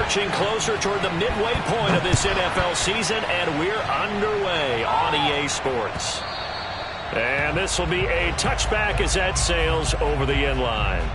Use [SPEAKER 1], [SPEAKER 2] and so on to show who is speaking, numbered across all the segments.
[SPEAKER 1] Marching closer toward the midway point of this NFL season, and we're underway on EA Sports. And this will be a touchback as that sails over the end line.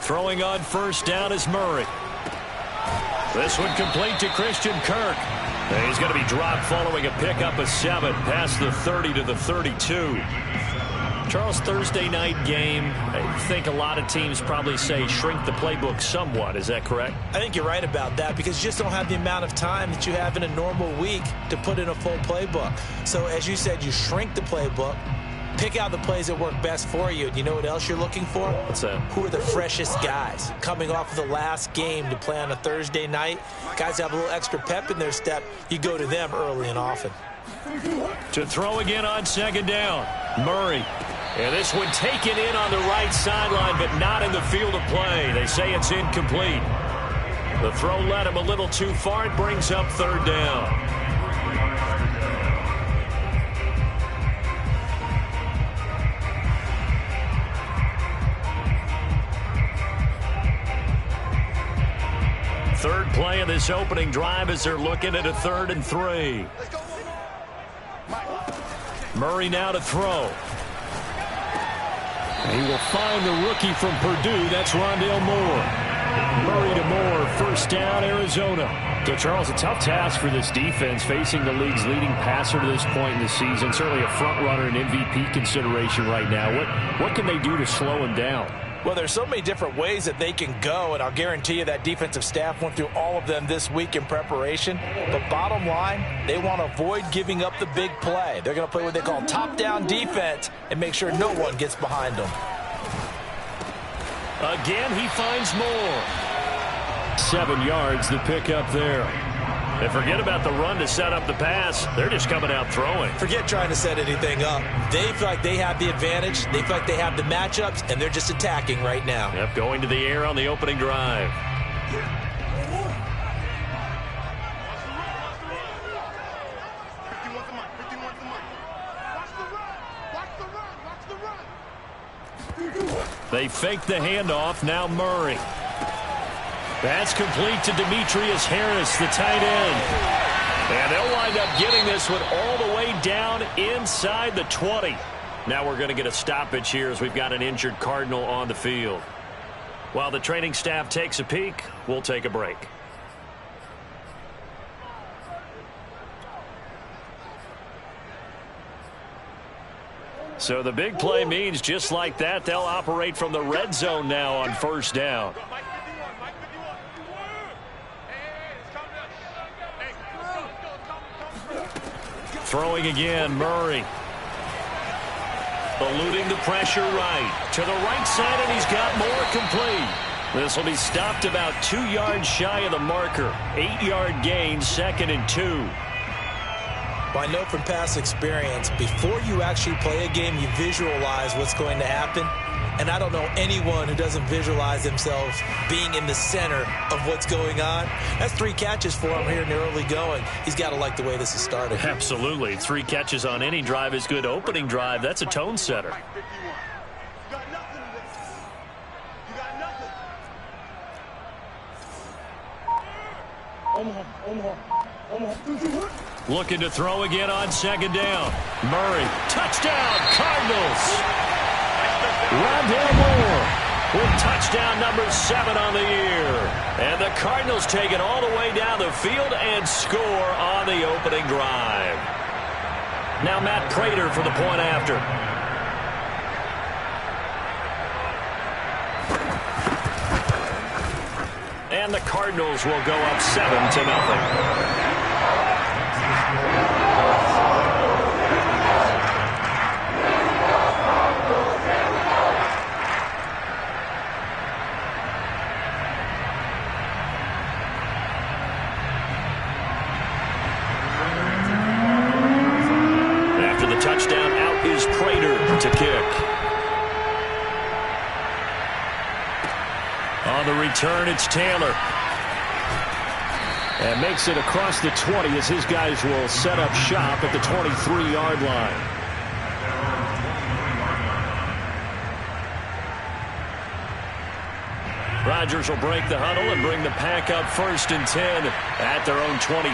[SPEAKER 1] Throwing on first down is Murray. This one complete to Christian Kirk. And he's going to be dropped following a pickup of 7 past the 30 to the 32. Charles, Thursday night game, I think a lot of teams probably say shrink the playbook somewhat. Is that correct?
[SPEAKER 2] I think you're right about that because you just don't have the amount of time that you have in a normal week to put in a full playbook. So as you said, you shrink the playbook. Pick out the plays that work best for you. You know what else you're looking for?
[SPEAKER 1] What's that? Who
[SPEAKER 2] are the freshest guys? Coming off of the last game to play on a Thursday night, guys have a little extra pep in their step. You go to them early and often.
[SPEAKER 1] To throw again on second down, Murray. And this one taken in on the right sideline, but not in the field of play. They say it's incomplete. The throw led him a little too far. It brings up third down. Third play of this opening drive as they're looking at a 3rd and 3. Murray now to throw. He will find the rookie from Purdue. That's Rondale Moore. Murray to Moore. First down, Arizona.
[SPEAKER 3] So, Charles, a tough task for this defense facing the league's leading passer to this point in the season. Certainly a front runner and MVP consideration right now. What can they do to slow him down?
[SPEAKER 2] Well, there's so many different ways that they can go, and I'll guarantee you that defensive staff went through all of them this week in preparation. But bottom line, they want to avoid giving up the big play. They're going to play what they call top-down defense and make sure no one gets behind them.
[SPEAKER 1] Again, he finds more.
[SPEAKER 3] 7 yards, the pickup there.
[SPEAKER 1] And forget about the run to set up the pass. They're just coming out throwing.
[SPEAKER 2] Forget trying to set anything up. They feel like they have the advantage. They feel like they have the matchups, and they're just attacking right now.
[SPEAKER 1] Yep, going to the air on the opening drive. They fake the handoff. Now Murray. That's complete to Demetrius Harris, the tight end. And they'll wind up getting this one all the way down inside the 20. Now we're going to get a stoppage here as we've got an injured Cardinal on the field. While the training staff takes a peek, we'll take a break. So the big play means just like that, they'll operate from the red zone now on first down. Throwing again, Murray. Eluding the pressure right. To the right side, and he's got more complete. This will be stopped about 2 yards shy of the marker. 8-yard gain, 2nd and 2.
[SPEAKER 2] Well, I know from past experience, before you actually play a game, you visualize what's going to happen. And I don't know anyone who doesn't visualize themselves being in the center of what's going on. That's 3 catches for him here in the early going. He's got to like the way this is started.
[SPEAKER 1] Absolutely. 3 catches on any drive is good. Opening drive, that's a tone setter. Looking to throw again on second down. Murray, touchdown, Cardinals. Rondale Moore with touchdown number 7 on the year. And the Cardinals take it all the way down the field and score on the opening drive. Now Matt Prater for the point after. And the Cardinals will go up 7-0. first down. Out is Prater to kick. On the return, it's Taylor. And makes it across the 20 as his guys will set up shop at the 23-yard line. Rodgers will break the huddle and bring the pack up 1st and 10 at their own 23.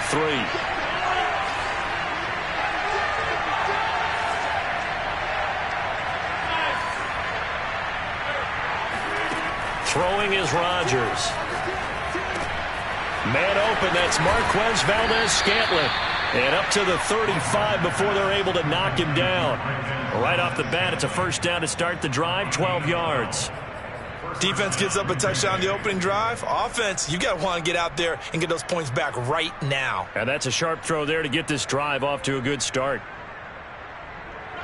[SPEAKER 1] Throwing is Rodgers. Man open, that's Marquez Valdez-Scantling. And up to the 35 before they're able to knock him down. Right off the bat, it's a first down to start the drive, 12 yards.
[SPEAKER 2] Defense gives up a touchdown the opening drive. Offense, you got to want to get out there and get those points back right now.
[SPEAKER 1] And that's a sharp throw there to get this drive off to a good start.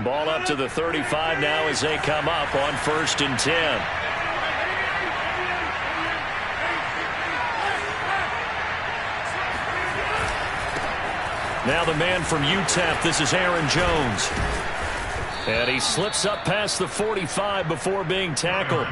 [SPEAKER 1] Ball up to the 35 now as they come up on 1st and 10. Now the man from UTEP, this is Aaron Jones. And he slips up past the 45 before being tackled.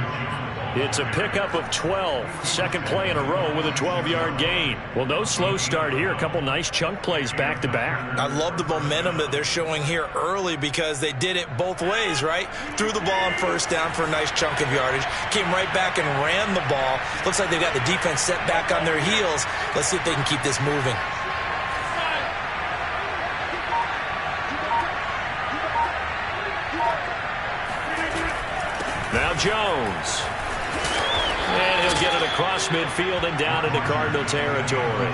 [SPEAKER 1] It's a pickup of 12. Second play in a row with a 12-yard gain. Well, no slow start here. A couple nice chunk plays back-to-back.
[SPEAKER 2] I love the momentum that they're showing here early because they did it both ways, right? Threw the ball on first down for a nice chunk of yardage. Came right back and ran the ball. Looks like they've got the defense set back on their heels. Let's see if they can keep this moving.
[SPEAKER 1] Now Jones. And he'll get it across midfield and down into Cardinal territory.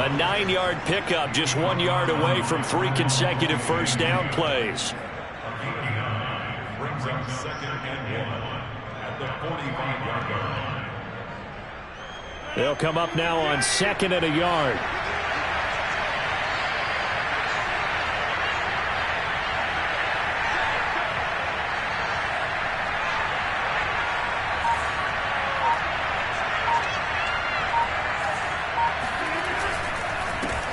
[SPEAKER 1] A 9-yard pickup, just 1 yard away from 3 consecutive first down plays.
[SPEAKER 4] Brings up 2nd and 1 at the 45-yard line.
[SPEAKER 1] They'll come up now on 2nd and a yard.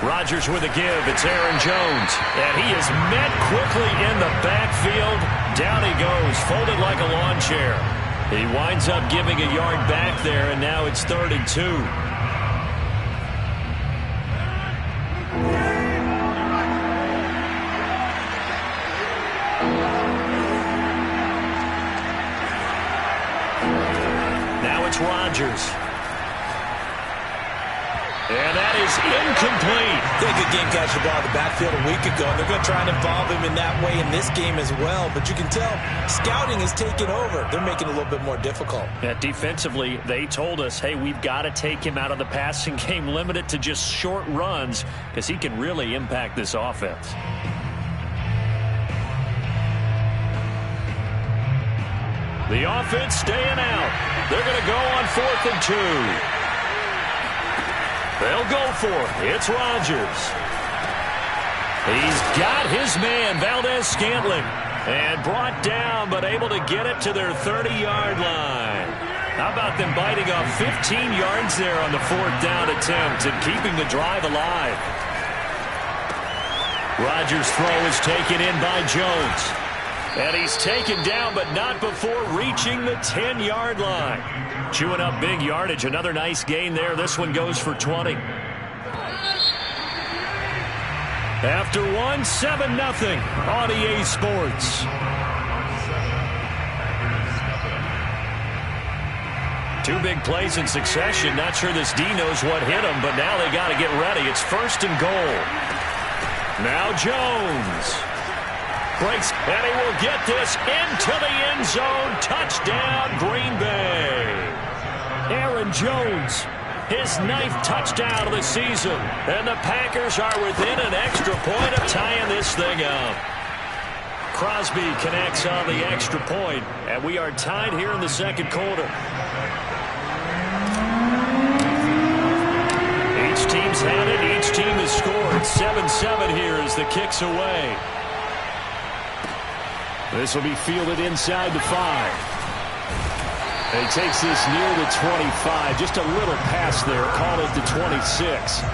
[SPEAKER 1] Rodgers with a give. It's Aaron Jones. And he is met quickly in the backfield. Down he goes, folded like a lawn chair. He winds up giving a yard back there, and now it's 3rd and 2. Now it's Rodgers. And that is incomplete.
[SPEAKER 2] They had a good game catching the ball in the backfield a week ago. They're going to try and involve him in that way in this game as well. But you can tell scouting is taking over. They're making it a little bit more difficult.
[SPEAKER 1] Yeah, defensively, they told us, hey, we've got to take him out of the passing game, limit it to just short runs because he can really impact this offense. The offense staying out. They're going to go on 4th and 2. They'll go for it. It's Rodgers. He's got his man, Valdez-Scantling, and brought down, but able to get it to their 30-yard line. How about them biting off 15 yards there on the 4th down attempt and keeping the drive alive? Rodgers' throw is taken in by Jones. And he's taken down, but not before reaching the 10-yard line. Chewing up big yardage. Another nice gain there. This one goes for 20. After 1, 7-0 on EA Sports. Two big plays in succession. Not sure this D knows what hit him, but now they got to get ready. It's 1st and goal. Now Jones. Breaks, and he will get this into the end zone. Touchdown, Green Bay. Aaron Jones, his 9th touchdown of the season. And the Packers are within an extra point of tying this thing up. Crosby connects on the extra point, and we are tied here in the 2nd quarter. Each team's had it. Each team has scored. 7-7 here as the kick's away. This will be fielded inside the 5. And he takes this near the 25. Just a little pass there. Call it the 26.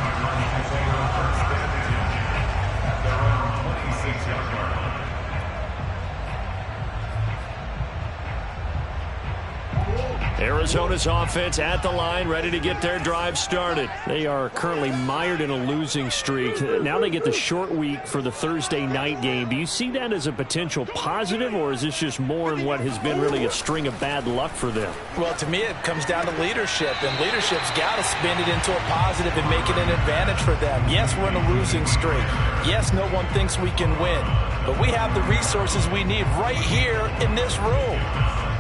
[SPEAKER 1] Arizona's offense at the line, ready to get their drive started.
[SPEAKER 3] They are currently mired in a losing streak. Now they get the short week for the Thursday night game. Do you see that as a potential positive, or is this just more in what has been really a string of bad luck for them?
[SPEAKER 2] Well, to me, it comes down to leadership, and leadership's got to spin it into a positive and make it an advantage for them. Yes, we're in a losing streak. Yes, no one thinks we can win, but we have the resources we need right here in this room.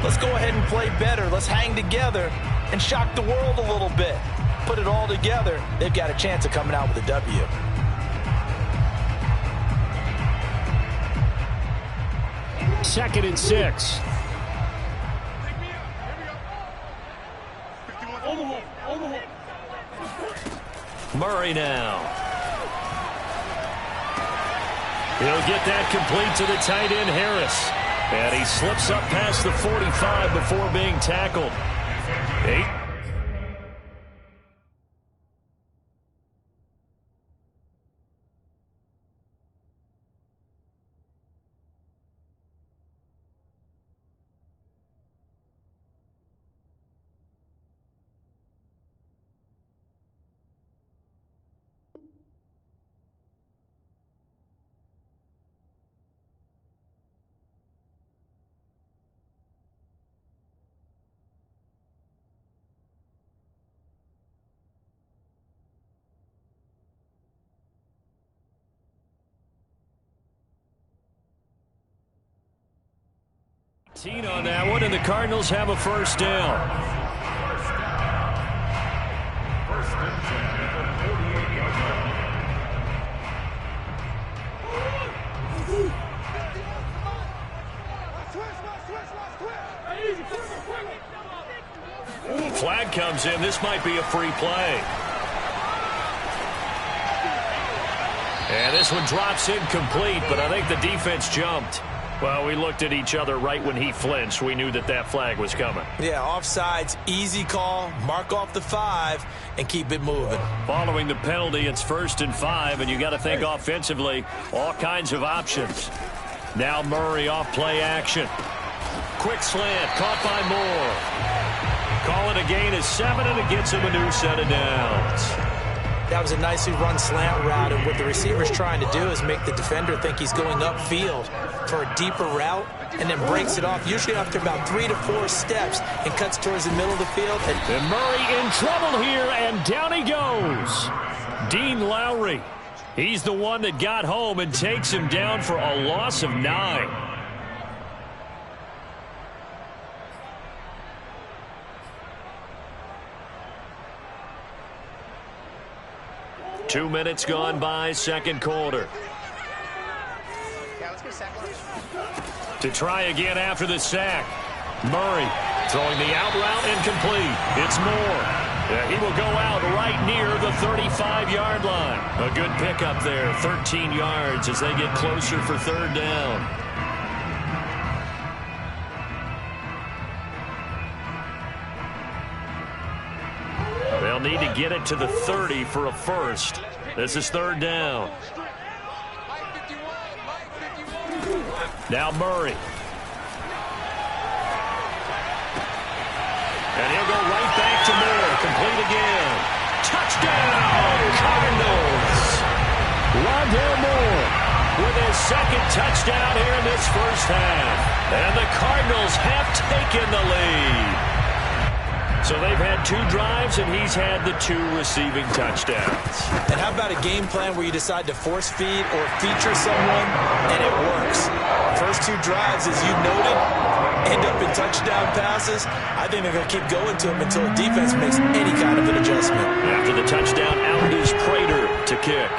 [SPEAKER 2] Let's go ahead and play better. Let's hang together and shock the world a little bit. Put it all together, they've got a chance of coming out with a W.
[SPEAKER 3] Second and 6.
[SPEAKER 1] Murray now. He'll get that complete to the tight end, Harris. And he slips up past the 45 before being tackled. 8. On that one, and the Cardinals have a first down.
[SPEAKER 4] First and 10 at the 48-yard
[SPEAKER 1] line. Flag comes in. This might be a free play. And this one drops incomplete, but I think the defense jumped. Well, we looked at each other right when he flinched. We knew that that flag was coming.
[SPEAKER 2] Yeah, offsides, easy call, mark off the 5, and keep it moving.
[SPEAKER 1] Following the penalty, it's 1st and 5, and you got to think offensively, all kinds of options. Now Murray off play action. Quick slant, caught by Moore. Call it a gain of 7, and it gets him a new set of downs.
[SPEAKER 2] That was a nicely run slant route, and what the receiver's trying to do is make the defender think he's going upfield for a deeper route, and then breaks it off, usually after about 3 to 4 steps, and cuts towards the middle of the field.
[SPEAKER 3] And Murray in trouble here, and down he goes. Dean Lowry. He's the one that got home and takes him down for a loss of 9. Two minutes gone by, second quarter. To try again after the sack. Murray throwing the out route incomplete. It's Moore. He will go out right near the 35-yard line. A good pickup there, 13 yards as they get closer for third down. They'll need to get it to the 30 for a first. This is third down. Now Murray. And he'll go right back to Moore. Complete again. Touchdown, Cardinals. Rondale Moore with his second touchdown here in this first half. And the Cardinals have taken the lead. So they've had 2 drives, and he's had the 2 receiving touchdowns.
[SPEAKER 2] And how about a game plan where you decide to force feed or feature someone, and it works? First 2 drives, as you noted, end up in touchdown passes. I think they're going to keep going to them until the defense makes any kind of an adjustment.
[SPEAKER 1] After the touchdown, out is Prater to kick.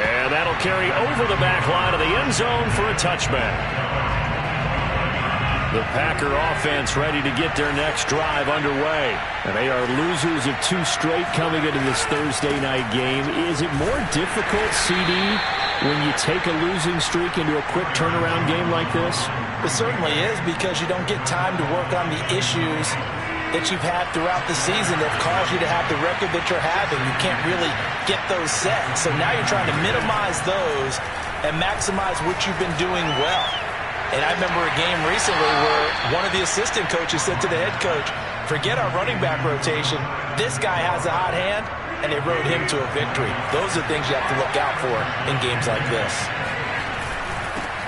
[SPEAKER 1] And that'll carry over the back line of the end zone for a touchback. The Packer offense ready to get their next drive underway. And they are losers of 2 straight coming into this Thursday night game. Is it more difficult, CD, when you take a losing streak into a quick turnaround game like this?
[SPEAKER 2] It certainly is, because you don't get time to work on the issues that you've had throughout the season that caused you to have the record that you're having. You can't really get those set. So now you're trying to minimize those and maximize what you've been doing well. And I remember a game recently where one of the assistant coaches said to the head coach, forget our running back rotation. This guy has a hot hand, and they rode him to a victory. Those are things you have to look out for in games like this.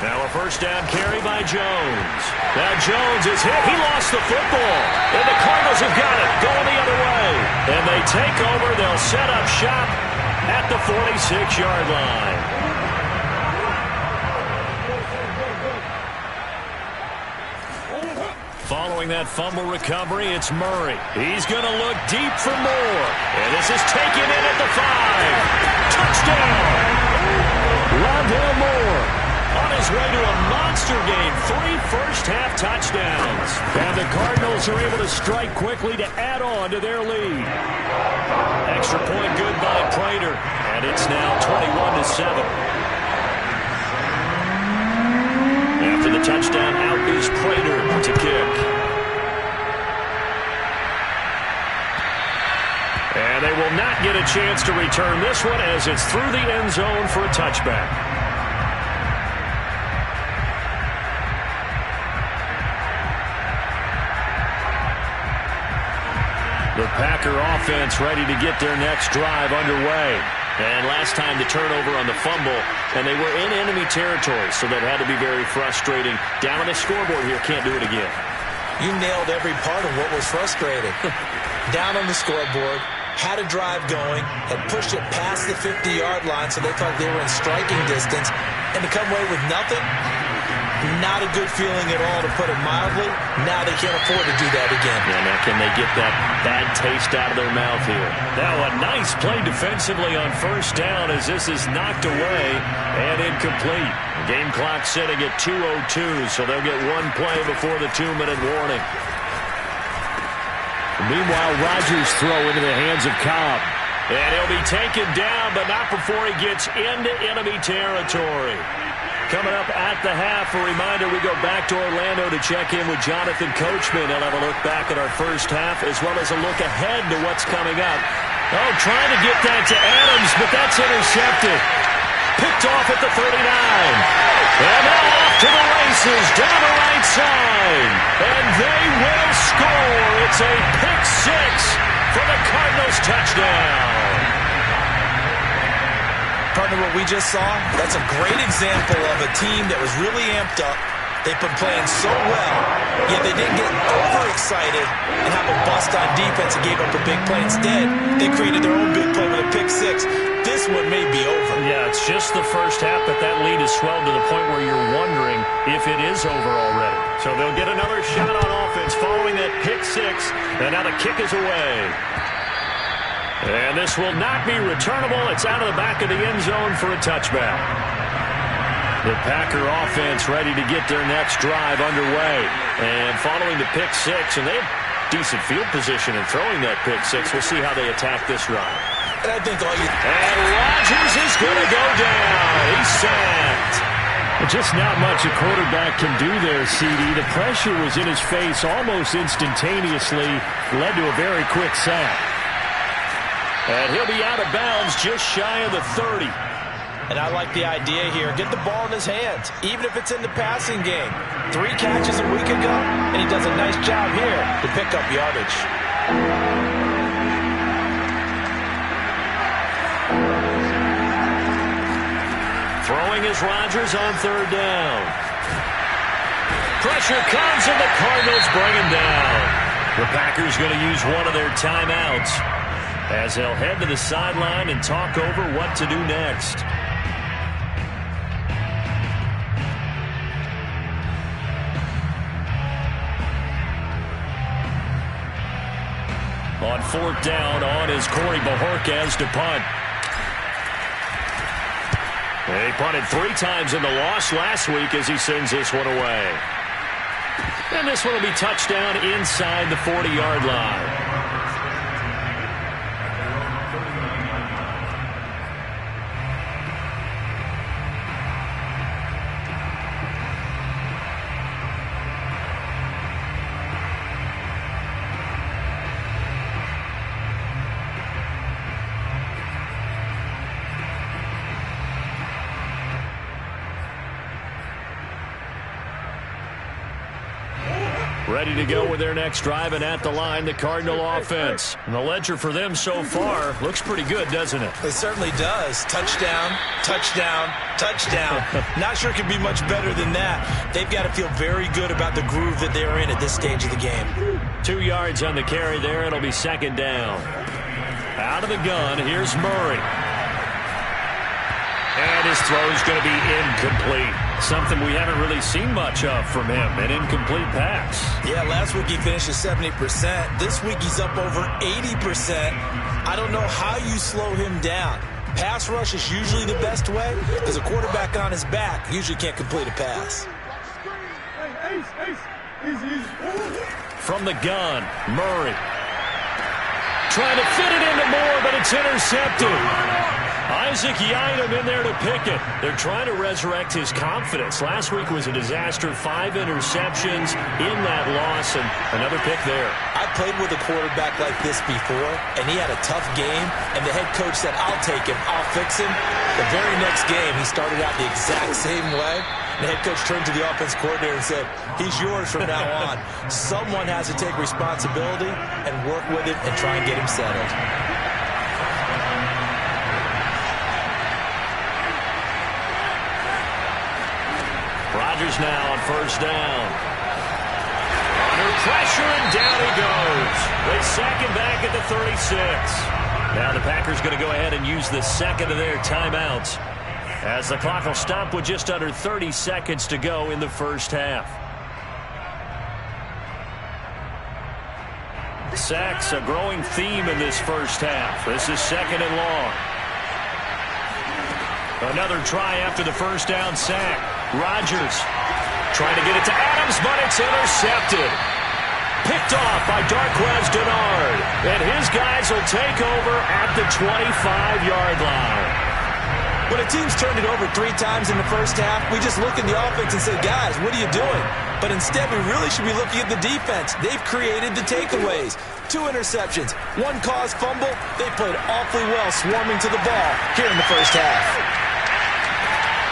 [SPEAKER 1] Now a first down carry by Jones. Now Jones is hit. He lost the football. And the Cardinals have got it going the other way. And they take over. They'll set up shop at the 46-yard line. Following that fumble recovery, it's Murray. He's going to look deep for more. And this is taken in at the 5. Touchdown! Rondale Moore on his way to a monster game. 3 first-half touchdowns. And the Cardinals are able to strike quickly to add on to their lead. Extra point good by Prater. And it's now 21-7. After the touchdown, out is Prater to kick. And they will not get a chance to return this one as it's through the end zone for a touchback. The Packer offense ready to get their next drive underway. And last time the turnover on the fumble, and they were in enemy territory, so that had to be very frustrating. Down on the scoreboard here, can't do it again.
[SPEAKER 2] You nailed every part of what was frustrating. Down on the scoreboard, had a drive going, had pushed it past the 50-yard line, so they thought they were in striking distance, and to come away with nothing, not a good feeling at all, to put it mildly. Now they can't afford to do that again.
[SPEAKER 1] Yeah, now can they get that bad taste out of their mouth here? Now a nice play defensively on first down as this is knocked away and incomplete. Game clock sitting at 2:02, so they'll get one play before the 2-minute warning. Meanwhile, Rodgers throw into the hands of Cobb. And he'll be taken down, but not before he gets into enemy territory. Coming up at the half, a reminder, we go back to Orlando to check in with Jonathan Coachman. He'll have a look back at our first half as well as a look ahead to what's coming up. Oh, trying to get that to Adams, but that's intercepted. Picked off at the 39. And now off to the races down the right side. And they will score. It's a pick 6 for the Cardinals touchdown.
[SPEAKER 2] Partner, what we just saw, that's a great example of a team that was really amped up. They've been playing so well, yet they didn't get overexcited and have a bust on defense and gave up a big play. Instead, they created their own big play with a pick 6. This one may be over.
[SPEAKER 1] Yeah, it's just the first half, but that lead has swelled to the point where you're wondering if it is over already. So they'll get another shot on offense following that pick 6, and now the kick is away. And this will not be returnable. It's out of the back of the end zone for a touchback. The Packer offense ready to get their next drive underway. And following the pick 6, and they have decent field position in throwing that pick 6. We'll see how they attack this drive.
[SPEAKER 2] And I think
[SPEAKER 1] And Rodgers is going to go down. He's sacked.
[SPEAKER 3] Just not much a quarterback can do there, CD. The pressure was in his face almost instantaneously. Led to a very quick sack.
[SPEAKER 1] And he'll be out of bounds just shy of the 30.
[SPEAKER 2] And I like the idea here. Get the ball in his hands, even if it's in the passing game. 3 catches a week ago, and he does a nice job here to pick up yardage.
[SPEAKER 1] Throwing is Rodgers on 3rd down. Pressure comes, and the Cardinals bring him down. The Packers going to use one of their timeouts as they'll head to the sideline and talk over what to do next. On 4th down, on is Corey Bojorquez to punt. And he punted 3 times in the loss last week as he sends this one away. And this one will be touchdown inside the 40-yard line. Ready to go with their next drive, and at the line, the Cardinal offense. And the ledger for them so far looks pretty good, doesn't it?
[SPEAKER 2] It certainly does. Touchdown, touchdown, touchdown. Not sure it could be much better than that. They've got to feel very good about the groove that they're in at this stage of the game.
[SPEAKER 1] 2 yards on the carry there. It'll be second down. Out of the gun, here's Murray. And his throw's going to be incomplete. Something we haven't really seen much of from him, an incomplete pass.
[SPEAKER 2] Yeah, last week he finished at 70%. This week he's up over 80%. I don't know how you slow him down. Pass rush is usually the best way because a quarterback on his back usually can't complete a pass.
[SPEAKER 1] From the gun, Murray. Trying to fit it into Moore, but it's intercepted. Isaac Yiadom in there to pick it. They're trying to resurrect his confidence. Last week was a disaster. 5 interceptions in that loss, and another pick there.
[SPEAKER 2] I played with a quarterback like this before, and he had a tough game, and the head coach said, I'll take him, I'll fix him. The very next game, he started out the exact same way. The head coach turned to the offense coordinator and said, he's yours from now on. Someone has to take responsibility and work with him and try and get him settled.
[SPEAKER 1] Rodgers now on first down. Under pressure, and down he goes. They sack him back at the 36. Now the Packers going to go ahead and use the second of their timeouts, as the clock will stop with just under 30 seconds to go in the first half. Sacks a growing theme in this first half. This is second and long. Another try after the first down sack. Rodgers trying to get it to Adams, but it's intercepted. Picked off by Darqueze Dennard. And his guys will take over at the 25-yard line.
[SPEAKER 2] When a team's turned it over 3 times in the first half, we just look at the offense and say, guys, what are you doing? But instead, we really should be looking at the defense. They've created the takeaways. 2 interceptions, 1 caused fumble. They played awfully well swarming to the ball here in the first half.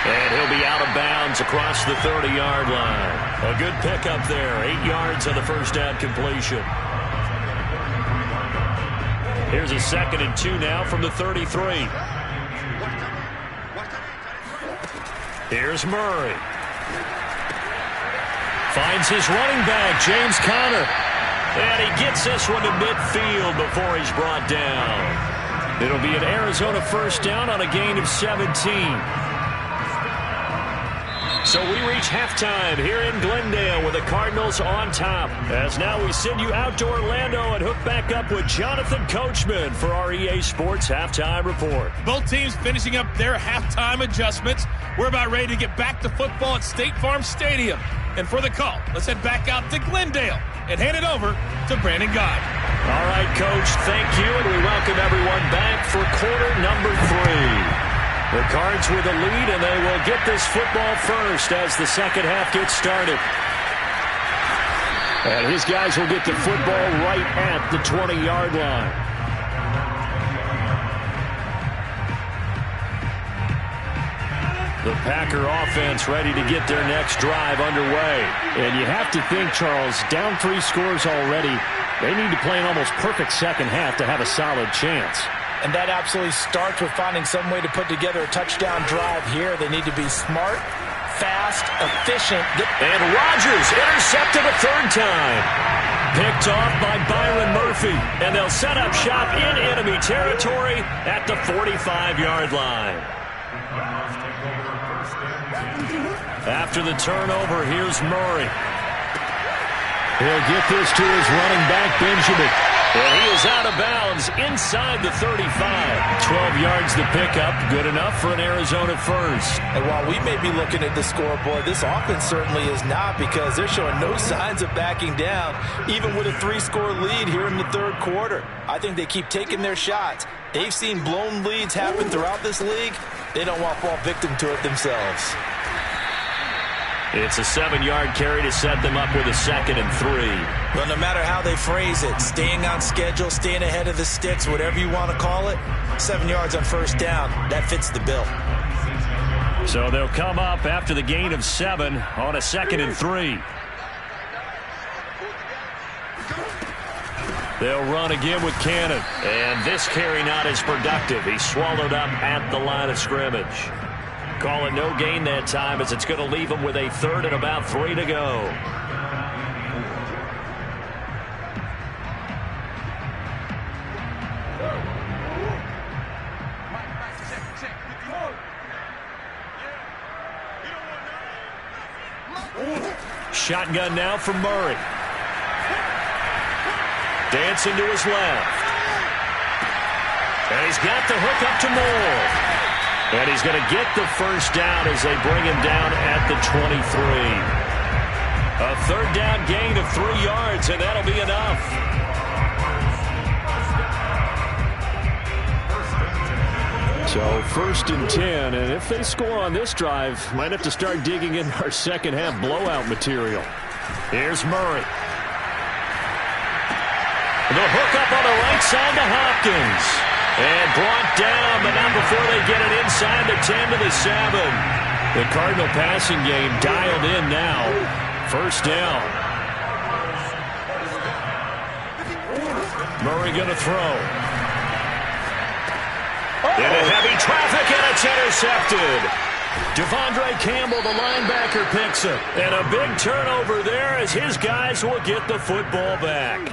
[SPEAKER 1] And he'll be out of bounds across the 30-yard line. A good pickup there. 8 yards on the first down completion. Here's a 2nd and 2 now from the 33. Here's Murray. Finds his running back, James Conner. And he gets this one to midfield before he's brought down. It'll be an Arizona first down on a gain of 17. So we reach halftime here in Glendale with the Cardinals on top. As now we send you out to Orlando and hook back up with Jonathan Coachman for our EA Sports Halftime Report.
[SPEAKER 5] Both teams finishing up their halftime adjustments. We're about ready to get back to football at State Farm Stadium. And for the call, let's head back out to Glendale and hand it over to Brandon Guy.
[SPEAKER 1] All right, Coach, thank you, and we welcome everyone back for quarter number 3. The Cards with the lead, and they will get this football first as the second half gets started. And his guys will get the football right at the 20-yard line. The Packer offense ready to get their next drive underway. And you have to think, Charles, down 3 scores already. They need to play an almost perfect second half to have a solid chance.
[SPEAKER 2] And that absolutely starts with finding some way to put together a touchdown drive here. They need to be smart, fast, efficient.
[SPEAKER 1] And Rodgers intercepted a 3rd time. Picked off by Byron Murphy. And they'll set up shop in enemy territory at the 45-yard line. After the turnover, here's Murray. He'll get this to his running back, Benjamin. And he is out of bounds inside the 35. 12 yards to pick up. Good enough for an Arizona first.
[SPEAKER 2] And while we may be looking at the scoreboard, this offense certainly is not, because they're showing no signs of backing down, even with a 3-score lead here in the 3rd quarter. I think they keep taking their shots. They've seen blown leads happen throughout this league. They don't want to fall victim to it themselves.
[SPEAKER 1] It's a 7-yard carry to set them up with a 2nd and 3.
[SPEAKER 2] Well, no matter how they phrase it, staying on schedule, staying ahead of the sticks, whatever you want to call it, 7 yards on first down, that fits the bill.
[SPEAKER 1] So they'll come up after the gain of 7 on a 2nd and 3. They'll run again with Cannon. And this carry not as productive. He's swallowed up at the line of scrimmage. Call it no gain that time as it's going to leave him with a third and about 3 to go. Shotgun now for Murray. Dancing to his left. And he's got the hook up to Moore. And he's going to get the first down as they bring him down at the 23. A third down gain of 3 yards, and that'll be enough. So 1st and 10, and if they score on this drive, might have to start digging in our second half blowout material. Here's Murray. The hook up on the right side to Hopkins. And brought down, but not before they get it inside the 10 to the 7. The Cardinal passing game dialed in now. First down. Murray going to throw. Into heavy traffic, and it's intercepted. Devondre Campbell, the linebacker, picks it. And a big turnover there as his guys will get the football back.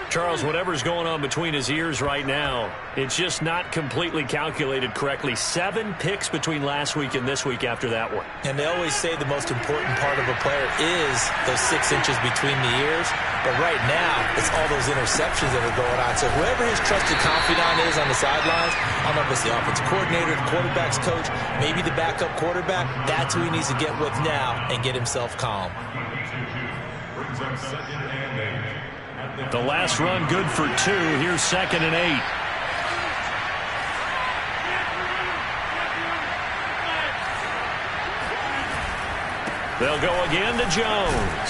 [SPEAKER 1] Charles, whatever's going on between his ears right now, it's just not completely calculated correctly. 7 picks between last week and this week after that one.
[SPEAKER 2] And they always say the most important part of a player is those 6 inches between the ears. But right now, it's all those interceptions that are going on. So whoever his trusted confidant is on the sidelines, I don't know if it's the offensive coordinator, the quarterback's coach, maybe the backup quarterback, that's who he needs to get with now and get himself calm.
[SPEAKER 1] The last run good for 2. Here's 2nd and 8. They'll go again to Jones.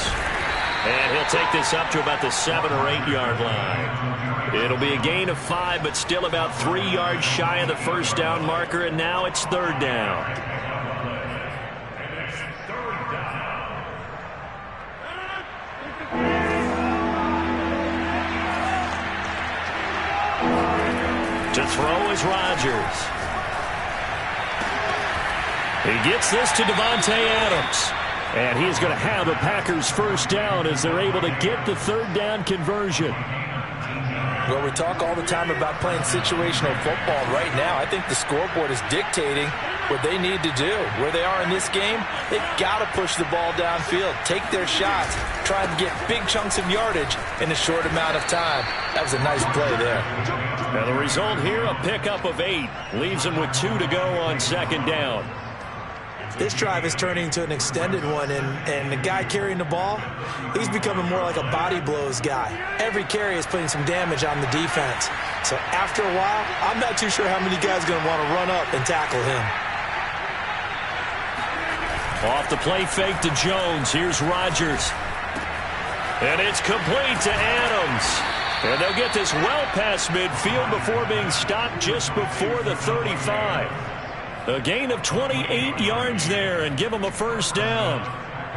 [SPEAKER 1] And he'll take this up to about the 7 or 8 yard line. It'll be a gain of 5, but still about 3 yards shy of the first down marker, and now it's 3rd down. To throw is Rodgers. He gets this to Davante Adams. And he's going to have a Packers first down as they're able to get the 3rd down conversion.
[SPEAKER 2] Well, we talk all the time about playing situational football. Right now, I think the scoreboard is dictating what they need to do. Where they are in this game, they've got to push the ball downfield, take their shots, try to get big chunks of yardage in a short amount of time. That was a nice play there.
[SPEAKER 1] Now the result here, a pickup of 8. Leaves them with 2 to go on 2nd down.
[SPEAKER 2] This drive is turning into an extended one, and the guy carrying the ball, he's becoming more like a body blows guy. Every carry is putting some damage on the defense. So after a while, I'm not too sure how many guys are going to want to run up and tackle him.
[SPEAKER 1] Off the play fake to Jones. Here's Rodgers. And it's complete to Adams. And they'll get this well past midfield before being stopped just before the 35. A gain of 28 yards there and give them a first down.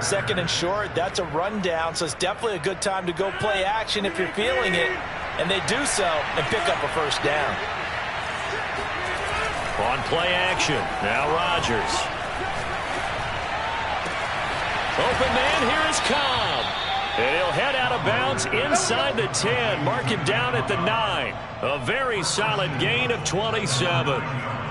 [SPEAKER 2] 2nd and short, that's a rundown, so it's definitely a good time to go play action if you're feeling it. And they do so and pick up a first down.
[SPEAKER 1] On play action, now Rodgers. Open man, here is Cobb. And he'll head out of bounds inside the 10. Mark him down at the 9. A very solid gain of 27.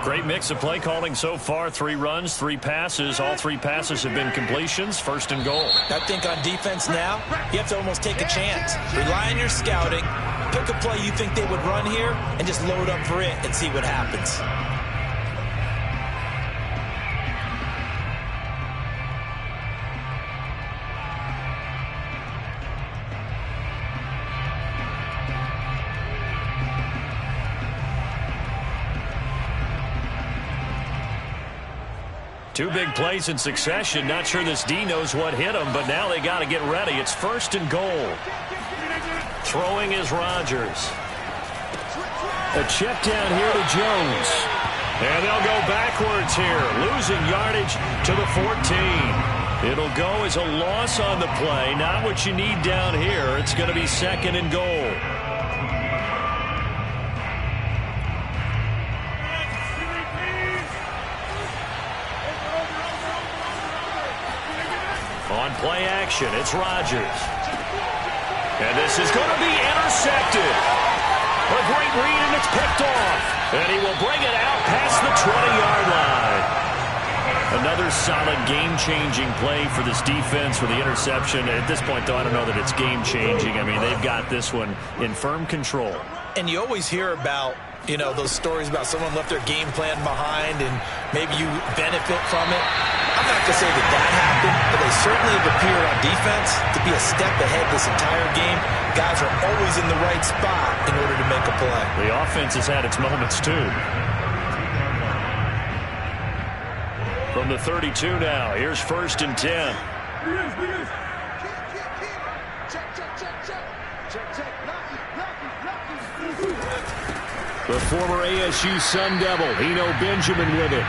[SPEAKER 1] Great mix of play calling so far. 3 runs, 3 passes. All 3 passes have been completions. 1st and goal.
[SPEAKER 2] I think on defense now, you have to almost take a chance. Rely on your scouting. Pick a play you think they would run here and just load up for it and see what happens.
[SPEAKER 1] Two big plays in succession. Not sure this D knows what hit him, but now they got to get ready. It's 1st and goal. Throwing is Rodgers. A check down here to Jones. And they'll go backwards here, losing yardage to the 14. It'll go as a loss on the play. Not what you need down here. It's going to be 2nd and goal. play action. It's Rodgers. And this is going to be intercepted. A great read, and it's picked off. And he will bring it out past the 20-yard line. Another solid game-changing play for this defense for the interception. At this point, though, I don't know that it's game-changing. I mean, they've got this one in firm control.
[SPEAKER 2] And you always hear about, you know, those stories about someone left their game plan behind and maybe you benefit from it. I'm not going to say that happened, but they certainly have appeared on defense to be a step ahead this entire game. Guys are always in the right spot in order to make a play.
[SPEAKER 1] The offense has had its moments, too. From the 32 now, here's 1st and 10. The former ASU Sun Devil, Eno Benjamin with it.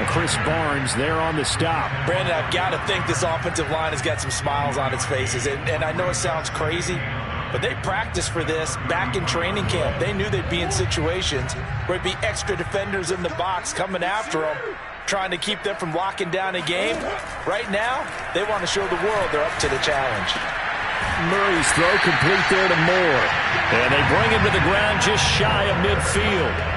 [SPEAKER 1] Chris Barnes there on the stop.
[SPEAKER 2] Brandon, I've got to think this offensive line has got some smiles on its faces. And I know it sounds crazy, but they practiced for this back in training camp. They knew they'd be in situations where it'd be extra defenders in the box coming after them, trying to keep them from locking down a game. Right now, they want to show the world they're up to the challenge.
[SPEAKER 1] Murray's throw complete there to Moore. And they bring him to the ground just shy of midfield.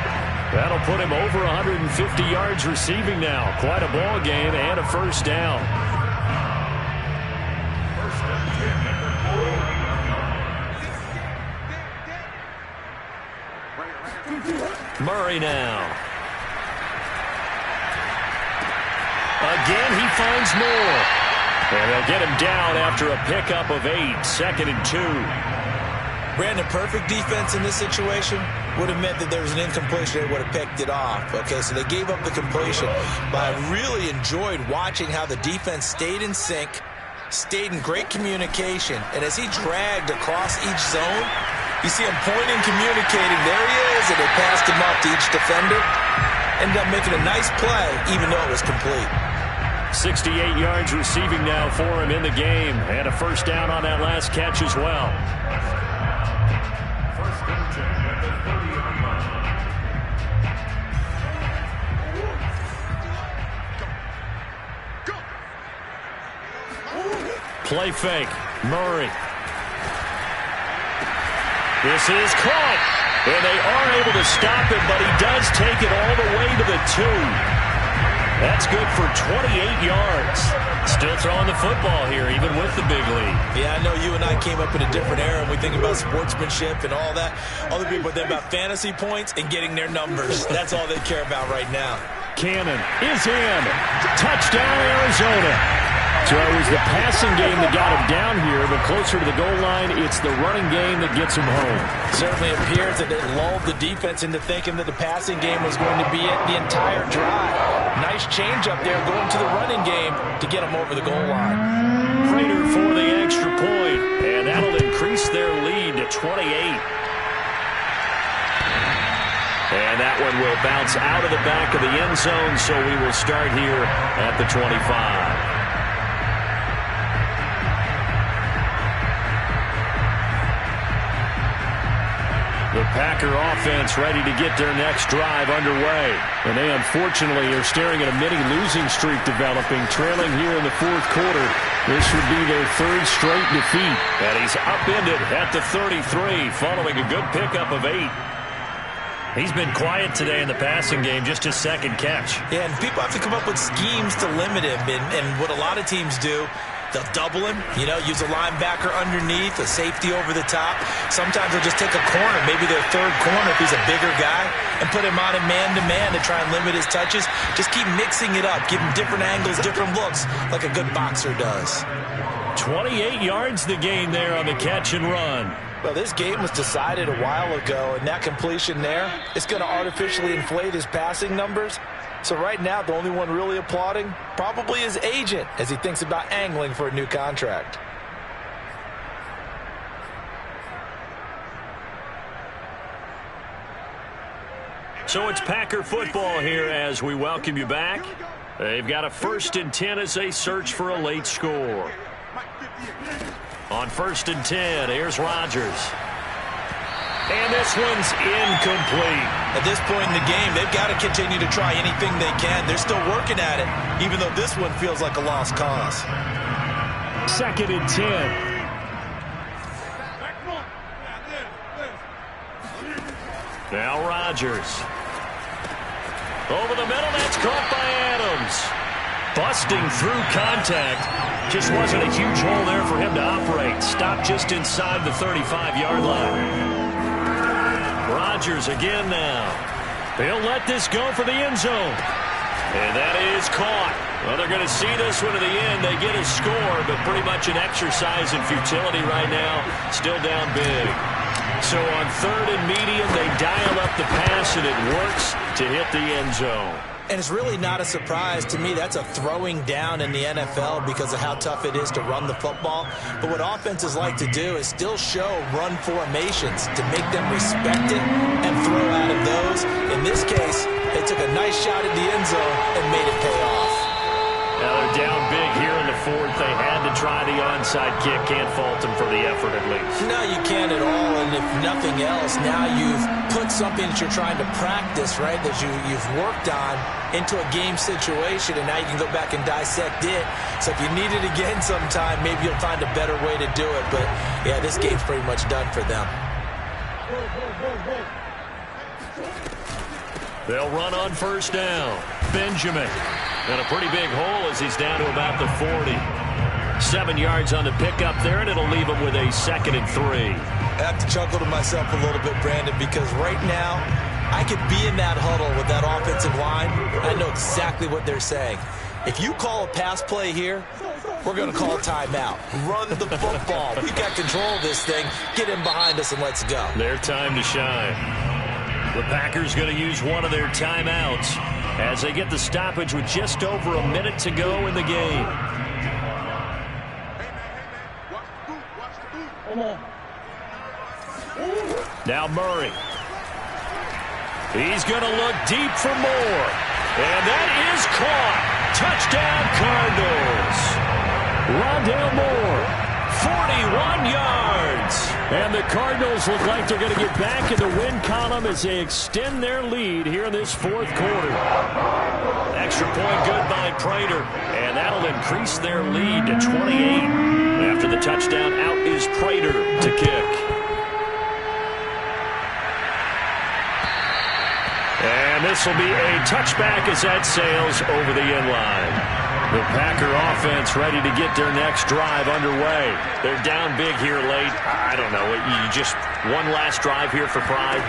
[SPEAKER 1] That'll put him over 150 yards receiving now. Quite a ball game and a 1st down. Murray now. Again, he finds Moore. And they'll get him down after a pickup of 8, 2nd and 2.
[SPEAKER 2] Brandon, perfect defense in this situation would have meant that there was an incompletion. They would have picked it off. Okay, so they gave up the completion. But I really enjoyed watching how the defense stayed in sync, stayed in great communication. And as he dragged across each zone, you see him pointing, communicating. There he is, and they passed him up to each defender. Ended up making a nice play, even though it was complete.
[SPEAKER 1] 68 yards receiving now for him in the game. And a 1st down on that last catch as well. Play fake. Murray. This is caught. And they are able to stop him, but he does take it all the way to the 2. That's good for 28 yards. Still throwing the football here, even with the big lead.
[SPEAKER 2] Yeah, I know you and I came up in a different era, and we think about sportsmanship and all that. Other people think about fantasy points and getting their numbers. That's all they care about right now.
[SPEAKER 1] Cannon is in. Touchdown, Arizona. So it was the passing game that got him down here, but closer to the goal line, it's the running game that gets him home.
[SPEAKER 2] Certainly appears that it lulled the defense into thinking that the passing game was going to be it the entire drive. Nice change up there going to the running game to get him over the goal line.
[SPEAKER 1] Prater for the extra point, and that'll increase their lead to 28. And that one will bounce out of the back of the end zone, so we will start here at the 25. The Packer offense ready to get their next drive underway. And they unfortunately are staring at a mini losing streak developing, trailing here in the 4th quarter. This would be their 3rd straight defeat. And he's upended at the 33 following a good pickup of 8. He's been quiet today in the passing game, just his 2nd catch.
[SPEAKER 2] Yeah, and people have to come up with schemes to limit him. And what a lot of teams do, they'll double him, use a linebacker underneath, a safety over the top. Sometimes they'll just take a corner, maybe their 3rd corner if he's a bigger guy, and put him on a man-to-man to try and limit his touches. Just keep mixing it up, give him different angles, different looks, like a good boxer does.
[SPEAKER 1] 28 yards the gain there on the catch and run.
[SPEAKER 2] Well, this game was decided a while ago, and that completion there is going to artificially inflate his passing numbers. So right now, the only one really applauding probably his agent as he thinks about angling for a new contract.
[SPEAKER 1] So it's Packer football here as we welcome you back. They've got a 1st and 10 as they search for a late score. On 1st and 10, here's Rodgers. And this one's incomplete.
[SPEAKER 2] At this point in the game, they've got to continue to try anything they can. They're still working at it, even though this one feels like a lost cause.
[SPEAKER 1] 2nd and 10. Now Rodgers. Over the middle, that's caught by Adams. Busting through contact. Just wasn't a huge hole there for him to operate. Stopped just inside the 35-yard line. Rodgers again now. They'll let this go for the end zone. And that is caught. Well, they're going to see this one to the end. They get a score, but pretty much an exercise in futility right now. Still down big. So on 3rd and medium, they dial up the pass, and it works to hit the end zone.
[SPEAKER 2] And it's really not a surprise to me. That's a throwing down in the NFL because of how tough it is to run the football. But what offenses like to do is still show run formations to make them respect it and throw out of those. In this case, they took a nice shot at the end zone and made it pay off.
[SPEAKER 1] Now they're down big here in the 4th. They had to try the onside kick. Can't fault them for the effort at least.
[SPEAKER 2] No, you can't at all. And if nothing else, now you've put something that you're trying to practice, right, that you've worked on into a game situation, and now you can go back and dissect it. So if you need it again sometime, maybe you'll find a better way to do it. But, yeah, this game's pretty much done for them.
[SPEAKER 1] They'll run on 1st down. Benjamin. And a pretty big hole as he's down to about the 40. 7 yards on the pickup there, and it'll leave him with a 2nd and 3.
[SPEAKER 2] I have to chuckle to myself a little bit, Brandon, because right now I could be in that huddle with that offensive line. I know exactly what they're saying. If you call a pass play here, we're going to call a timeout. Run the football. We got control of this thing. Get in behind us and let's go.
[SPEAKER 1] Their time to shine. The Packers going to use one of their timeouts as they get the stoppage with just over a minute to go in the game. Now Murray. He's going to look deep for more. And that is caught. Touchdown Cardinals. Rondale Moore, 41 yards. And the Cardinals look like they're going to get back in the win column as they extend their lead here in this 4th quarter. Extra point good by Prater, and that'll increase their lead to 28. After the touchdown, out is Prater to kick. And this will be a touchback as that sails over the end line. The Packer offense ready to get their next drive underway. They're down big here late. I don't know. You just one last drive here for pride.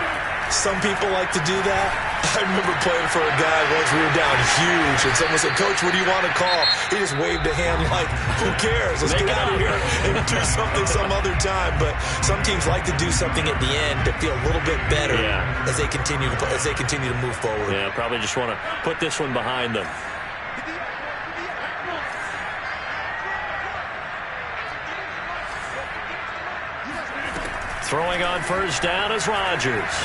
[SPEAKER 2] Some people like to do that. I remember playing for a guy once. We were down huge, and someone said, "Coach, what do you want to call?" He just waved a hand like, "Who cares? Let's get out of here and do something some other time." But some teams like to do something at the end to feel a little bit better as they continue to move forward.
[SPEAKER 1] Yeah, probably just want to put this one behind them. Throwing on 1st down is Rodgers.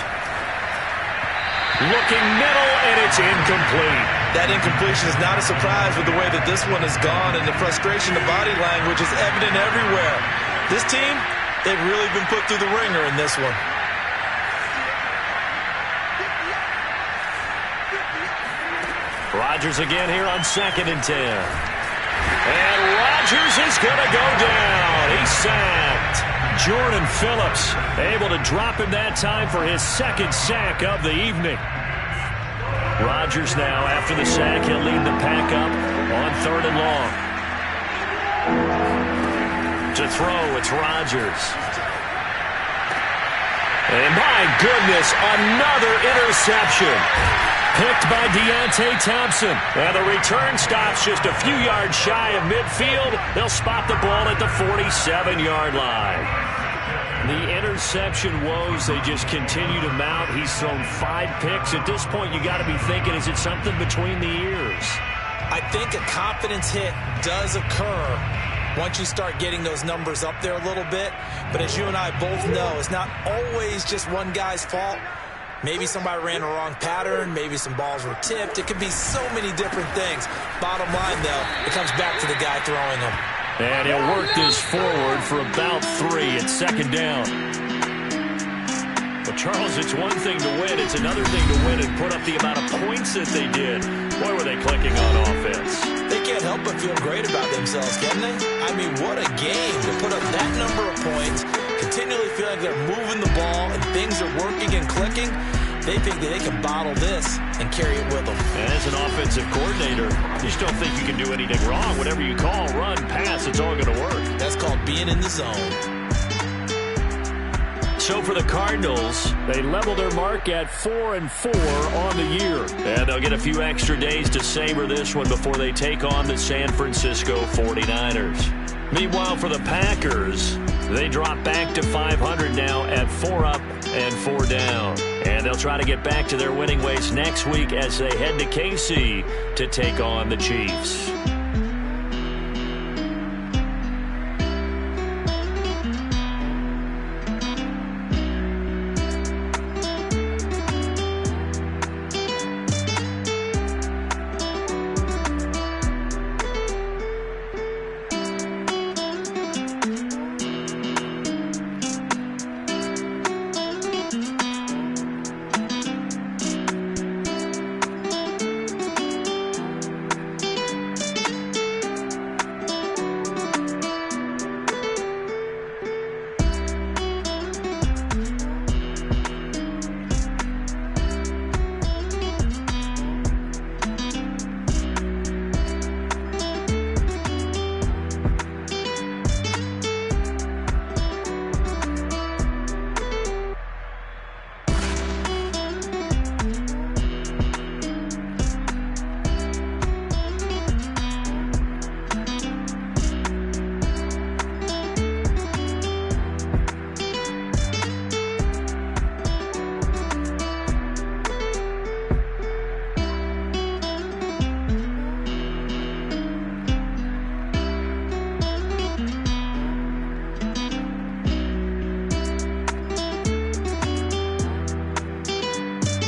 [SPEAKER 1] Looking middle, and it's incomplete.
[SPEAKER 2] That incompletion is not a surprise with the way that this one has gone, and the frustration, the body language is evident everywhere. This team, they've really been put through the ringer in this one.
[SPEAKER 1] Rodgers again here on 2nd and 10. And Rodgers is going to go down. He's sacked. Jordan Phillips able to drop him that time for his 2nd sack of the evening. Rodgers now, after the sack, he'll lead the pack up on 3rd and long. To throw, it's Rodgers. And my goodness, another interception. Picked by Deontay Thompson. And the return stops just a few yards shy of midfield. They'll spot the ball at the 47-yard line. The interception woes, they just continue to mount. He's thrown 5 picks. At this point, you got to be thinking, is it something between the ears?
[SPEAKER 2] I think a confidence hit does occur once you start getting those numbers up there a little bit. But as you and I both know, it's not always just one guy's fault. Maybe somebody ran a wrong pattern. Maybe some balls were tipped. It could be so many different things. Bottom line, though, it comes back to the guy throwing them.
[SPEAKER 1] And he'll work this forward for about 3 at 2nd down. Well, Charles, it's one thing to win. It's another thing to win and put up the amount of points that they did. Boy, were they clicking on offense.
[SPEAKER 2] They can't help but feel great about themselves, can they? I mean, what a game to put up that number of points, continually feel like they're moving the ball and things are working and clicking. They think that they can bottle this and carry it with them.
[SPEAKER 1] And as an offensive coordinator, you just don't think you can do anything wrong. Whatever you call, run, pass, it's all going to work.
[SPEAKER 2] That's called being in the zone.
[SPEAKER 1] So for the Cardinals, they level their mark at 4-4 on the year. And they'll get a few extra days to savor this one before they take on the San Francisco 49ers. Meanwhile, for the Packers, they drop back to 500 now at 4 up and 4 down. And they'll try to get back to their winning ways next week as they head to KC to take on the Chiefs.